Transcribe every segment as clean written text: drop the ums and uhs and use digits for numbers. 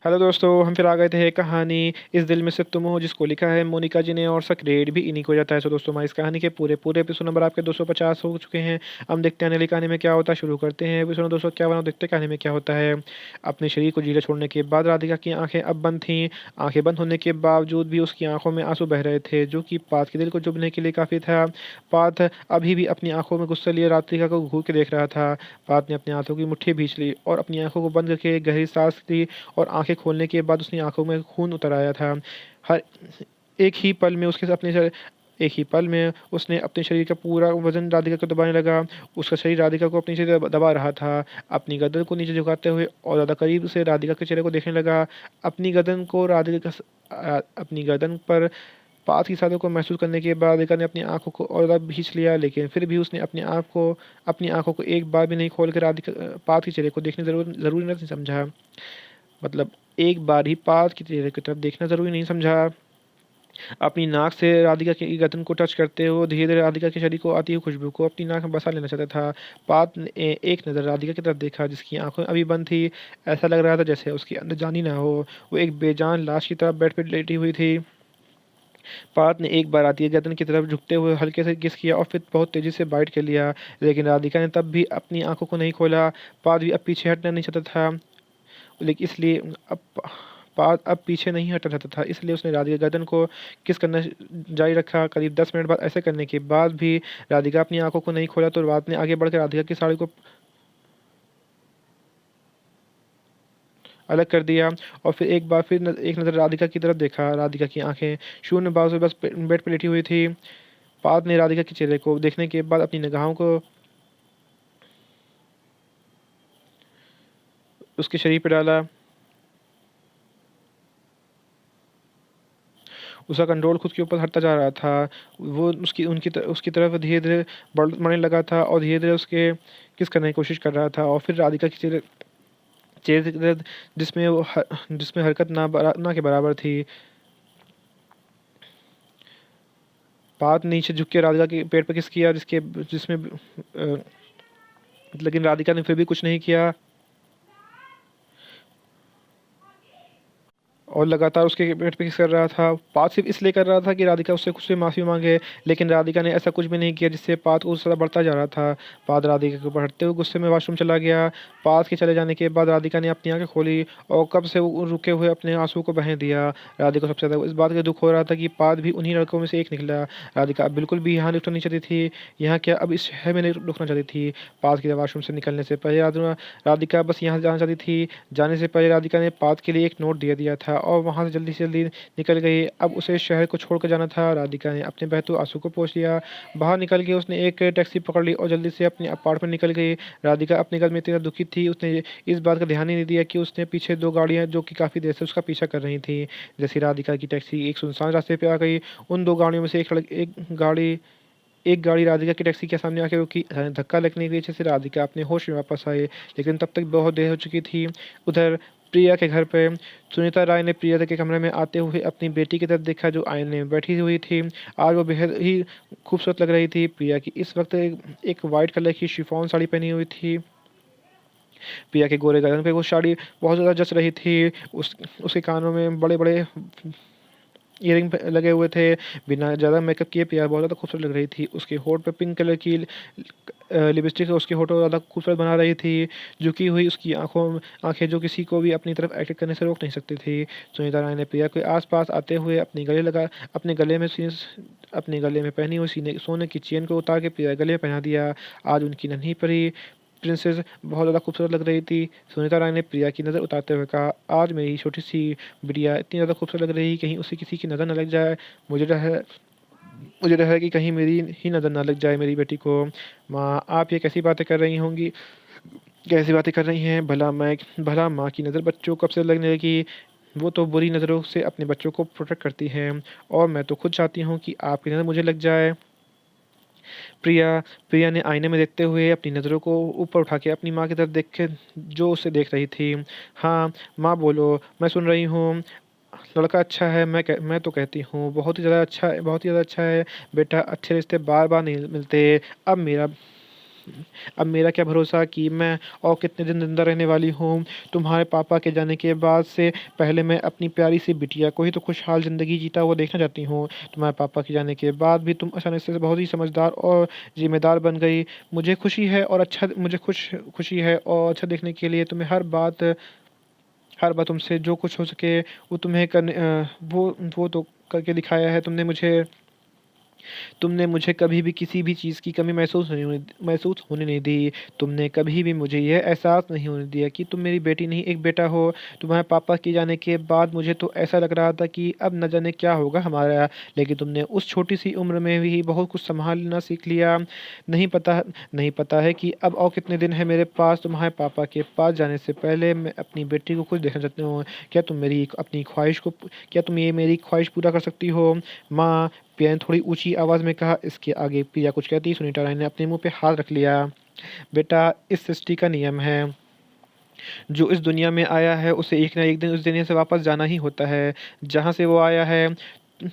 Hello दोस्तों, हम फिर आ गए थे कहानी इस दिल में सिर्फ तुम हो, जिसको लिखा है मोनिका जी ने और सक्रेड भी इन्हीं को जाता है। सो दोस्तों, हमारी इस कहानी के पूरे पूरे एपिसोड नंबर आपके 250 हो चुके हैं। हम देखते हैं अगली कहानी में क्या होता है। शुरू करते हैं एपिसोड दोस्तों, क्या बना देखते हैं कहानी में क्या होता है। अपने शरीर को जीरा छोड़ने के बाद राधिका की आंखें अब बंद थीं। आंखें बंद होने के बावजूद भी उसकी आंखों में आंसू बह रहे थे, जो कि पात के दिल को चुभने के लिए काफ़ी था। पात अभी भी अपनी आंखों में गुस्सा लिए राधिका को घूर के देख रहा था। पात ने अपने हाथों की मुट्ठी भींच ली और अपनी आंखों को बंद करके गहरी सांस ली, और आंखें खोलने के बाद उसने आंखों में खून उतर आया था। हर एक ही पल में उसके अपने एक ही पल में उसने अपने शरीर का पूरा वजन राधिका को दबाने लगा। उसका शरीर राधिका को अपनी से दबा रहा था। अपनी गर्दन को नीचे झुकाते हुए और ज़्यादा करीब से राधिका के चेहरे को देखने लगा। अपनी गर्दन को अपनी गर्दन पर पास की सादों को महसूस करने के बाद राधिका ने अपनी आंखों को और ज़्यादा खींच लिया, लेकिन फिर भी उसने अपनी आंखों को एक बार भी नहीं खोल कर राधिका पास के चेहरे को देखने ज़रूरी नहीं समझा। मतलब एक बार ही पास की चेहरे की तरफ देखना ज़रूरी नहीं समझा। अपनी नाक से राधिका की गर्दन को टच करते हुए धीरे धीरे राधिका के शरीर को आती हुई खुशबू को अपनी नाक में बसा लेना चाहता था। पात ने एक नज़र राधिका की तरफ देखा, जिसकी आंखें अभी बंद थी। ऐसा लग रहा था जैसे उसके अंदर जान ही ना हो। वो एक बेजान लाश की तरफ बेड पर लेटी हुई थी। पात ने एक बार राधिका गर्दन की तरफ झुकते हुए हल्के से किस किया और फिर बहुत तेजी से बाइट कर लिया, लेकिन राधिका ने तब भी अपनी आंखों को नहीं खोला। पात भी अब पीछे हटना नहीं चाहता था, लेकिन इसलिए अब पात अब पीछे नहीं हटना चाहता था, इसलिए उसने राधिका गर्दन को किस करना जारी रखा। करीब 10 मिनट बाद ऐसे करने के बाद भी राधिका अपनी आंखों को नहीं खोला, तो पात ने आगे बढ़कर राधिका की साड़ी को अलग कर दिया और फिर एक बार फिर एक नज़र राधिका की तरफ देखा। राधिका की आंखें शून्य भाव से बस बेड पर लेटी हुई थी। पात ने राधिका के चेहरे को देखने के बाद अपनी निगाहों को उसके शरीर पर डाला। उसका कंट्रोल खुद के ऊपर हटता जा रहा था। वो उसकी तरफ धीरे धीरे बढ़ने लगा था और धीरे धीरे उसके किस करने की कोशिश कर रहा था। और फिर राधिका की चेहरे चेहरे की तरफ जिसमें हरकत ना के बराबर थी। पात नीचे झुक के राधिका के पेट पर किस किया, जिसमें लेकिन राधिका ने फिर भी कुछ नहीं किया और लगातार उसके पेट पे किस कर रहा था। पात सिर्फ इसलिए कर रहा था कि राधिका उससे खुद से माफ़ी मांगे, लेकिन राधिका ने ऐसा कुछ भी नहीं किया, जिससे पात को ज़्यादा बढ़ता जा रहा था। पात राधिका के बढ़ते हुए गुस्से में वॉशरूम चला गया। पात के चले जाने के बाद राधिका ने अपनी आंखें खोली और कब से वो रुके हुए अपने आंसू को बहे दिया। राधिका को सबसे ज़्यादा इस बात का दुख हो रहा था कि पात भी उन्हीं लड़कों में से एक निकला। राधिका अब बिल्कुल भी यहाँ रुकना नहीं चाहती थी। यहाँ क्या, अब इस शहर में नहीं रुकना चाहती थी। पात के वॉशरूम से निकलने से पहले राधिका बस यहाँ जाना चाहती थी। जाने से पहले राधिका ने पात के लिए एक नोट दे दिया था और वहाँ से जल्दी निकल गई। अब उसे शहर को छोड़कर जाना था। राधिका ने अपने बहते आंसू को पोंछ लिया। बाहर निकल के उसने एक टैक्सी पकड़ ली और जल्दी से अपने अपार्टमेंट निकल गई। राधिका अपने घर में इतना दुखी थी, उसने इस बात का ध्यान ही नहीं दिया कि उसने पीछे दो गाड़ियाँ जो कि काफ़ी देर से उसका पीछा कर रही थी। जैसे राधिका की टैक्सी एक सुनसान रास्ते पे आ गई, उन दो गाड़ियों में से एक गाड़ी राधिका की टैक्सी के सामने आके रुकी। अचानक धक्का लगने की वजह से राधिका अपने होश में वापस आए, लेकिन तब तक बहुत देर हो चुकी थी। उधर प्रिया के घर पे सुनीता राय ने प्रिया के कमरे में आते हुए अपनी बेटी की तरफ देखा, जो आईने में बैठी हुई थी। आज वो बेहद ही खूबसूरत लग रही थी। प्रिया की इस वक्त एक वाइट कलर की शिफॉन साड़ी पहनी हुई थी। प्रिया के गोरे गर्दन पे वो साड़ी बहुत ज़्यादा जच रही थी। उसके कानों में बड़े बड़े ईयरिंग लगे हुए थे। बिना ज़्यादा मेकअप किए प्रिया बहुत ज़्यादा खूबसूरत लग रही थी। उसके होठ पे पिंक कलर की लिपस्टिक उसके होठों को ज़्यादा खूबसूरत बना रही थी। झुकी हुई उसकी आंखें जो किसी को भी अपनी तरफ अट्रैक्ट करने से रोक नहीं सकती थी। सुनीता राय ने प्रिया के आसपास आते हुए अपने गले में पहनी हुई सोने की चेन को उतार के प्रिया के गले में पहना दिया। आज उनकी नन्ही परी प्रिंसेस बहुत ज़्यादा खूबसूरत लग रही थी। सुनीता राय ने प्रिया की नज़र उतारते हुए कहा, आज मेरी छोटी सी बिटिया इतनी ज़्यादा खूबसूरत लग रही, कहीं उसे किसी की नज़र न लग जाए। मुझे डर है मुझे डर है कि कहीं मेरी ही नज़र ना लग जाए मेरी बेटी को। माँ, आप ये कैसी बातें कर रही होंगी, कैसी बातें कर रही हैं। भला माँ की नज़र बच्चों को कब से लगने लगी। वो तो बुरी नज़रों से अपने बच्चों को प्रोटेक्ट करती हैं, और मैं तो खुद चाहती हूँ कि आपकी नज़र मुझे लग जाए। प्रिया प्रिया ने आईने में देखते हुए अपनी नज़रों को ऊपर उठा के अपनी माँ की तरफ देख के जो उसे देख रही थी। हाँ माँ, बोलो, मैं सुन रही हूँ। लड़का अच्छा है, मैं तो कहती हूँ बहुत ही ज़्यादा अच्छा है, बहुत ही ज़्यादा अच्छा है। बेटा, अच्छे रिश्ते बार बार नहीं मिलते। अब मेरा अब मेरा क्या भरोसा कि मैं और कितने दिन ज़िंदा रहने वाली हूँ। तुम्हारे पापा के जाने के बाद से पहले मैं अपनी प्यारी सी बिटिया को ही तो खुशहाल ज़िंदगी जीता हुआ देखना चाहती हूँ। तुम्हारे पापा के जाने के बाद भी तुम अचानक से बहुत ही समझदार और ज़िम्मेदार बन गई। मुझे खुशी है और अच्छा देखने के लिए तुम्हें हर बात तुमसे जो कुछ हो सके वो तुम्हें वो तो करके दिखाया है तुमने मुझे कभी भी किसी भी चीज़ की कमी महसूस होने नहीं दी। तुमने कभी भी मुझे यह एहसास नहीं होने दिया कि तुम मेरी बेटी नहीं एक बेटा हो। तुम्हारे पापा के जाने के बाद मुझे तो ऐसा लग रहा था कि अब न जाने क्या होगा हमारा, लेकिन तुमने उस छोटी-सी उम्र में भी बहुत कुछ सँभालना सीख लिया। नहीं पता नहीं पता है कि अब और कितने दिन हैं मेरे पास। तुम्हारे पापा के पास जाने से पहले मैं अपनी बेटी को खुद देखना चाहती हूँ। क्या तुम ये मेरी ख्वाहिश पूरा कर सकती हो? माँ, पिया ने थोड़ी ऊँची आवाज़ में कहा। इसके आगे पिया कुछ कहती सुनीता राय ने अपने मुँह पे हाथ रख लिया। बेटा, इस सृष्टि का नियम है। जो इस दुनिया में आया है उसे एक ना एक दिन उस दुनिया से वापस जाना ही होता है, जहाँ से वो आया है।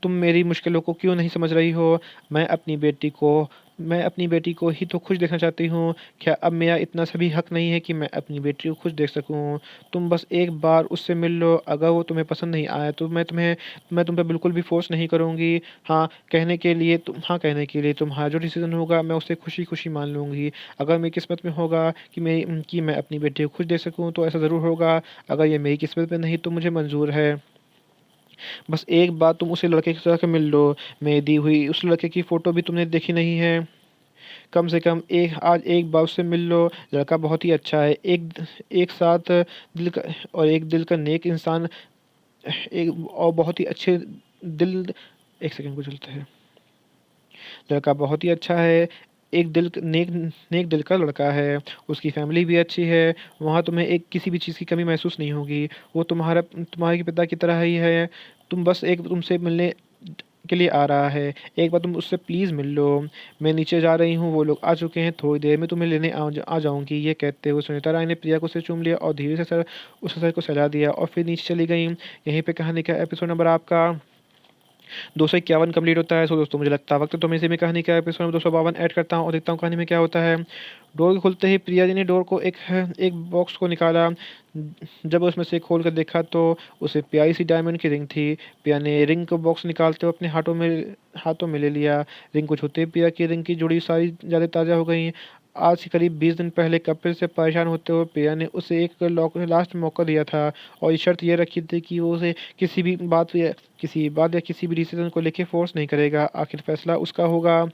तुम मेरी मुश्किलों को क्यों नहीं समझ रही हो? मैं अपनी बेटी को मैं अपनी बेटी को ही तो खुश देखना चाहती हूँ। क्या अब मेरा इतना सा भी हक नहीं है कि मैं अपनी बेटी को खुश देख सकूँ? तुम बस एक बार उससे मिल लो। अगर वो तुम्हें पसंद नहीं आया तो मैं तुम पे बिल्कुल भी फ़ोर्स नहीं करूँगी। कहने के लिए तुम्हारा जो डिसीज़न होगा मैं उसे खुशी-खुशी मान लूँगी। अगर मेरी किस्मत में होगा कि मैं अपनी बेटी को खुश देख सकूँ तो ऐसा ज़रूर होगा। अगर ये मेरी किस्मत में नहीं तो मुझे मंज़ूर है। बस एक बार तुम उस लड़के से जाके मिल लो। मेरी दी हुई उस लड़के की फ़ोटो भी तुमने देखी नहीं है। कम से कम एक बार उससे मिल लो। लड़का बहुत ही अच्छा है। एक साथ एक दिल का नेक इंसान एक और बहुत ही अच्छे दिल एक सेकंड को चलता है। लड़का बहुत ही अच्छा है। एक दिल क नेक नेक दिल का लड़का है। उसकी फ़ैमिली भी अच्छी है। वहाँ तुम्हें एक किसी भी चीज़ की कमी महसूस नहीं होगी। वो तुम्हारे पिता की तरह ही है। बस एक तुमसे मिलने के लिए आ रहा है। एक बार तुम उससे प्लीज़ मिल लो। मैं नीचे जा रही हूँ, वो लोग आ चुके हैं, थोड़ी देर में तुम्हें लेने आ जाऊँगी। ये कहते हुए सुनीता राय ने प्रिया को सिर चूम लिया और धीरे से उसके सर को सहला दिया और फिर नीचे चली गईं। यहीं पे कहानी का एपिसोड नंबर आपका 251 कंप्लीट होता है। सो दोस्तों मुझे लगता है वक्त तो मैं इसी में कहानी का एपिसोड नंबर 252 ऐड करता हूँ और देखता हूँ कहानी में क्या होता है। डोर खुलते ही प्रिया जी ने डोर को एक बॉक्स को निकाला। जब उसमें से खोल कर देखा तो उसे प्यारी सी डायमंड की रिंग थी। प्रिया ने रिंग को बॉक्स निकालते हुए अपने हाथों में ले लिया। रिंग को छूते ही प्रिया की रिंग की जुड़ी सारी यादें ताज़ा हो गईं। आज से करीब 20 दिन पहले कपिल से परेशान होते हुए प्रिया ने उसे एक लास्ट मौका दिया था और ये शर्त ये रखी थी कि वो उसे किसी भी डिसीजन को लेके फोर्स नहीं करेगा। आखिर फैसला उसका होगा।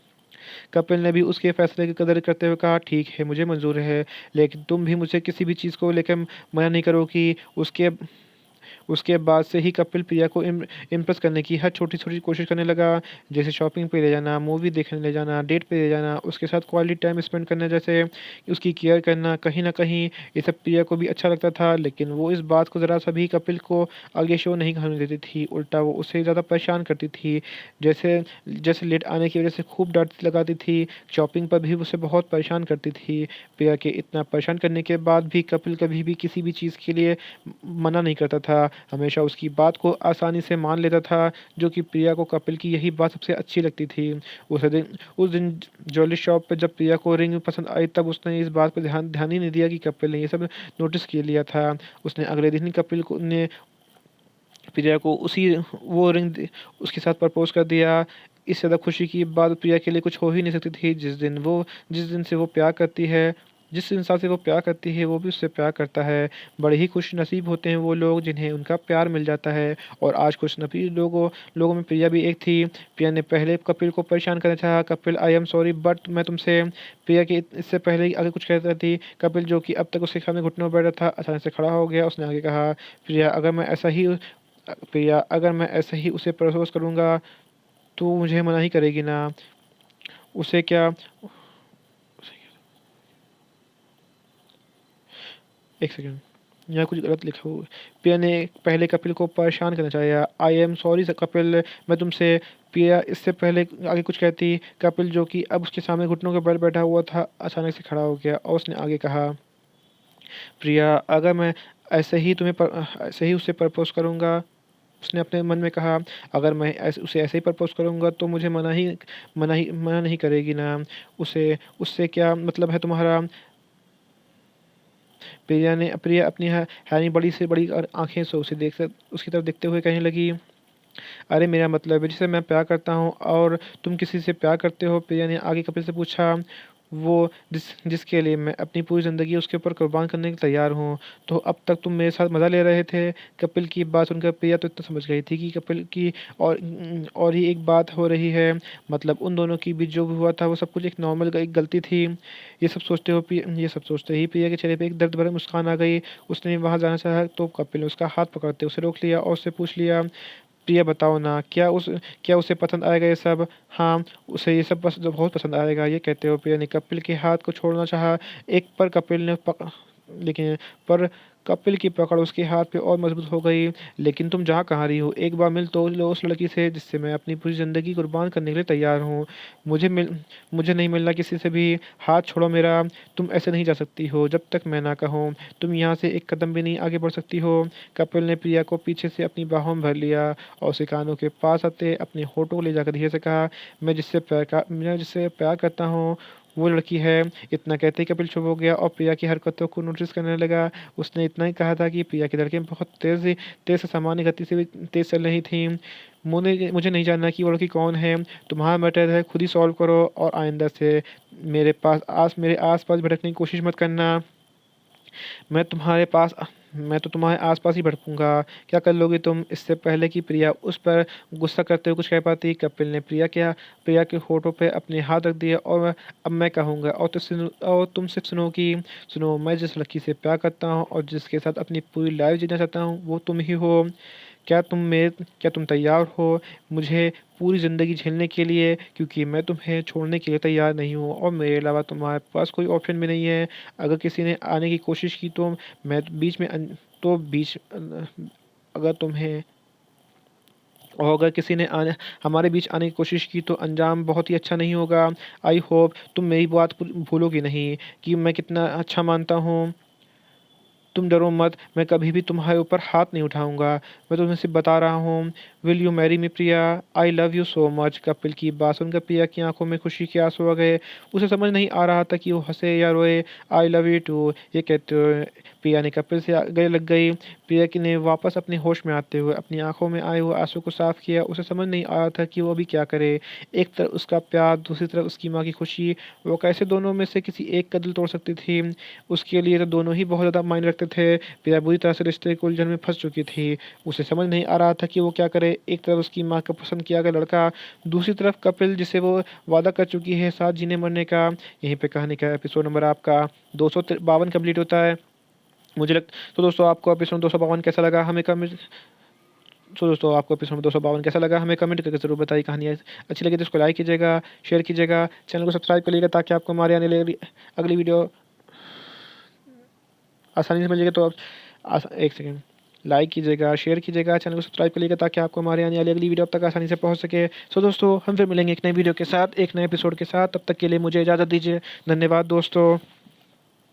कपिल ने भी उसके फैसले की कदर करते हुए कहा, ठीक है, मुझे मंजूर है, लेकिन तुम भी मुझे किसी भी चीज़ को लेकर मना नहीं करोगी। उसके बाद से ही कपिल प्रिया को इम्प्रेस करने की हर छोटी-छोटी कोशिश करने लगा, जैसे शॉपिंग पे ले जाना, मूवी देखने ले जाना, डेट पे ले जाना, उसके साथ क्वालिटी टाइम स्पेंड करना, जैसे उसकी केयर करना। कहीं न कहीं ये सब प्रिया को भी अच्छा लगता था, लेकिन वो इस बात को ज़रा-सा भी कपिल को आगे शो नहीं होने देती थी। उल्टा वो उसे ज़्यादा परेशान करती थी। जैसे जैसे लेट आने की वज़ह से खूब डाँट लगाती थी, शॉपिंग पर भी उसे बहुत परेशान करती थी। प्रिया के इतना परेशान करने के बाद भी कपिल कभी भी किसी भी चीज़ के लिए मना नहीं करता था, हमेशा उसकी बात को आसानी से मान लेता था, जो कि प्रिया को कपिल की यही बात सबसे अच्छी लगती थी। उस दिन ज्वेलरी शॉप पे जब प्रिया को रिंग पसंद आई तब उसने इस बात पे ध्यान ही नहीं दिया कि कपिल ने ये सब नोटिस कर लिया था। उसने अगले दिन ही कपिल को ने प्रिया को उसी वो उसके साथ प्रपोज़ कर दिया। इससे ज़्यादा खुशी की बात प्रिया के लिए कुछ हो ही नहीं सकती थी। जिस दिन से वो प्यार करती है जिस इंसान से वो प्यार करती है, वो भी उससे प्यार करता है। बड़े ही खुशनसीब होते हैं वो लोग जिन्हें उनका प्यार मिल जाता है और आज खुशनसीब लोगों में प्रिया भी एक थी। प्रिया ने पहले कपिल को परेशान करना चाहा, "Kapil, I am sorry but मैं तुमसे" प्रिया के इससे पहले ही आगे कुछ कहता थी। कपिल, जो कि अब तक उसके सामने घुटनों पर बैठा था, अचानक से खड़ा हो गया। उसने आगे कहा, प्रिया, अगर मैं ऐसे ही उसे प्रपोज़ करूँगा तो मुझे मना ही करेगी ना? उसे क्या एक सेकंड, यहाँ कुछ गलत लिखा हुआ है। प्रिया ने पहले कपिल को परेशान करना चाहा, "आई एम सॉरी स कपिल, मैं तुमसे" प्रिया इससे पहले आगे कुछ कहती। कपिल, जो कि अब उसके सामने घुटनों के बल बैठा हुआ था, अचानक से खड़ा हो गया और उसने आगे कहा, "प्रिया, अगर मैं ऐसे ही उसे प्रपोज़ करूँगा उसने अपने मन में कहा, अगर मैं उसे ऐसे ही प्रपोज करूँगा तो मुझे मना नहीं करेगी ना। उसे उससे क्या मतलब है तुम्हारा। प्रिया अपनी हैनी बड़ी से बड़ी आंखें से उसे देख उसकी तरफ देखते हुए कहने लगी, अरे मेरा मतलब है जिसे मैं प्यार करता हूँ और तुम किसी से प्यार करते हो। प्रिया ने आगे कपिल से पूछा, वो जिसके लिए मैं अपनी पूरी ज़िंदगी उसके ऊपर कुर्बान करने के लिए तैयार हूँ। तो अब तक तुम मेरे साथ मज़ा ले रहे थे। कपिल की बात सुनकर प्रिया तो इतना समझ गई थी कि कपिल की और ही एक बात हो रही है। मतलब उन दोनों के बीच जो भी हुआ था वो सब कुछ एक नॉर्मल एक गलती थी। ये सब सोचते ही प्रिया के चेहरे पे एक दर्द भरी मुस्कान आ गई। उसने वहाँ जाना चाहा तो कपिल ने उसका हाथ पकड़ते उसे रोक लिया और उससे पूछ लिया, प्रिया बताओ ना, क्या उसे पसंद आएगा ये सब? हाँ, उसे ये सब बहुत पसंद आएगा। ये कहते हुए प्रिया ने कपिल के हाथ को छोड़ना चाहा, एक पर कपिल ने लेकिन पर कपिल की पकड़ उसके हाथ पे और मजबूत हो गई। लेकिन तुम जा कहाँ रही हो? एक बार मिल तो लो उस लड़की से जिससे मैं अपनी पूरी ज़िंदगी कुर्बान करने के लिए तैयार हूँ। मुझे मिल मुझे नहीं मिलना किसी से भी। हाथ छोड़ो मेरा। तुम ऐसे नहीं जा सकती हो जब तक मैं ना कहूँ। तुम यहाँ से एक कदम भी नहीं आगे बढ़ सकती हो। कपिल ने प्रिया को पीछे से अपनी बाहों में भर लिया और उसे कानों के पास आते अपने होठों को ले जाकर धीरे से कहा, मैं जिससे प्यार करता हूँ वो लड़की है। इतना कहते ही कपिल चुप हो गया और प्रिया की हरकतों को नोटिस करने लगा। उसने इतना ही कहा था कि प्रिया की धड़कनें बहुत तेज़ से सामान्य गति से भी तेज़ चल रही थीं। मुझे नहीं जानना कि वो लड़की कौन है। तुम्हारा मैटर है, खुद ही सॉल्व करो और आइंदा से मेरे आस-पास भटकने की कोशिश मत करना। मैं तुम्हारे पास मैं तो तुम्हारे आस-पास ही भटकूँगा। क्या कर लोगी तुम? इससे पहले कि प्रिया उस पर गुस्सा करते हुए कुछ कह पाती, कपिल ने प्रिया के होठों पे अपने हाथ रख दिए और अब मैं कहूँगा और तुम सिर्फ़ सुनो कि सुनो, मैं जिस लड़की से प्यार करता हूँ और जिसके साथ अपनी पूरी लाइफ़ जीना चाहता हूँ, वो तुम ही हो। क्या तुम तैयार हो मुझे पूरी ज़िंदगी झेलने के लिए? क्योंकि मैं तुम्हें छोड़ने के लिए तैयार नहीं हूँ और मेरे अलावा तुम्हारे पास कोई ऑप्शन भी नहीं है। अगर किसी ने आने की कोशिश की तो मैं बीच में अन तो बीच अगर तुम्हें और अगर किसी ने हमारे बीच आने की कोशिश की तो अंजाम बहुत ही अच्छा नहीं होगा। आई होप तुम मेरी बात भूलोगी नहीं कि मैं कितना अच्छा मानता हूँ। तुम डरो मत, मैं कभी भी तुम्हारे ऊपर हाथ नहीं उठाऊँगा। मैं तुम्हें सिर्फ़ बता रहा हूँ, will you marry me Priya? I love you so much. Kapil की बात सुनकर प्रिया की आँखों में खुशी के आँसू आ गए। उसे समझ नहीं आ रहा था कि वो हँसे या रोए। आई लव यू टू ये कहते हुए प्रिया ने कपिल से गले लग गई। प्रिया की ने वापस अपने होश में आते हुए अपनी आँखों में आए हुए आँसू को साफ़ किया। उसे समझ नहीं आ रहा था कि वो अभी क्या करे। एक तरफ उसका प्यार, दूसरी तरफ उसकी माँ की खुशी। वो कैसे दोनों में से किसी एक का दिल तोड़ सकती थी? उसके लिए तो दोनों ही बहुत ज़्यादा मायने रखते थे। प्रिया बुरी तरह से रिश्ते के उलझन में फँस चुकी थी। उसे समझ नहीं आ रहा था कि वो क्या करे। एक तरफ उसकी माँ का पसंद किया गया लड़का, दूसरी तरफ कपिल जिसे वो वादा कर चुकी है साथ जीने मरने का। यहीं पे कहानी का एपिसोड नंबर आपका 252 कंप्लीट होता है। मुझे लग तो दोस्तों आपको एपिसोड 252 कैसा लगा हमें कमेंट तो दोस्तों आपको एपिसोड 252 कैसा लगा हमें कमेंट करके ज़रूर बताइए। कहानी अच्छी लगी तो इसको लाइक कीजिएगा, शेयर कीजिएगा, चैनल को सब्सक्राइब करिएगा ताकि आपको हमारे आने वाली अगली वीडियो आसानी से मिल जाएगा। तो आप एक सेकंड लाइक कीजिएगा, शेयर कीजिएगा, चैनल को सब्सक्राइब करिएगा ताकि आपको हमारे आने वाली अगली वीडियो अब तक आसानी से पहुंच सके। सो दोस्तों हम फिर मिलेंगे एक नई वीडियो के साथ, एक नए एपिसोड के साथ। तब तक के लिए मुझे इजाज़त दीजिए। धन्यवाद दोस्तों।